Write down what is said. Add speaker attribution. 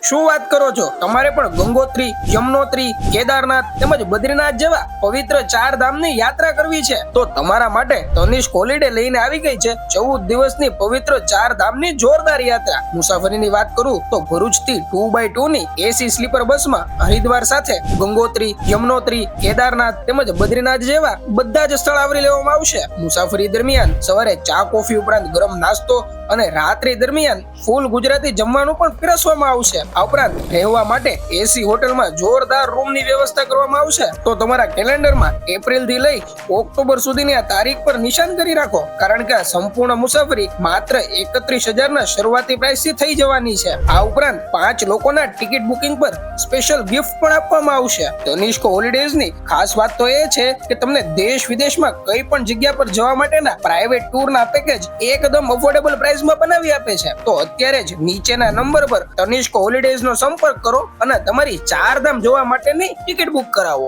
Speaker 1: શું વાત કરો છો? તમારે પણ ગંગોત્રી, યમનોત્રી, કેદારનાથ તેમજ બદ્રીનાથ જેવા પવિત્ર 4 ધામની યાત્રા કરવી છે તો તમારા માટે તનિષ્ક હોલિડે લઈને આવી ગઈ છે 14 દિવસની પવિત્ર 4 ધામની જોરદાર યાત્રા. મુસાફરીની વાત કરું તો ભરૂચથી 2x2 ની એસી સ્લીપર બસમાં હરિદ્વાર સાથે ગંગોત્રી, યમનોત્રી, કેદારનાથ તેમજ બદ્રીનાથ જેવા બધા જ સ્થળ આવરી લેવામાં આવશે. મુસાફરી દરમિયાન સવારે ચા કોફી ઉપરાંત ગરમ નાસ્તો અને રાત્રિ દરમિયાન ફૂલ ગુજરાતી જમવાનું પણ પીરસવામાં આવશે. આ ઉપરાંત રહેવા માટે એસી હોટલમાં જોરદાર રૂમની વ્યવસ્થા કરવામાં આવશે. તો તમારા કેલેન્ડરમાં એપ્રિલ થી લઈ ઓક્ટોબર સુધીની આ તારીખ પર નિશાન કરી રાખો, કારણ કે આ સંપૂર્ણ મુસાફરી માત્ર 31,000 ના શરૂઆતી પ્રાઇસ થી થઈ જવાની છે. આ ઉપરાંત 5 લોકોના ટિકિટ બુકિંગ પર સ્પેશિયલ ગિફ્ટ પણ આપવામાં આવશે. તનિષ્ક હોલિડેઝની ખાસ વાત તો એ છે કે તમને દેશ વિદેશમાં કઈ પણ જગ્યા પર જવા માટેના પ્રાઇવેટ ટૂરના પેકેજ એકદમ અફોર્ડેબલ પ્રાઇસમાં બનાવી આપે છે. તો અત્યારે જ નીચેના નંબર પર તનિષ્ક હોલિડેઝ નો સંપર્ક કરો અને તમારી 4 ધામ જોવા માટેની ટિકિટ બુક કરાવો.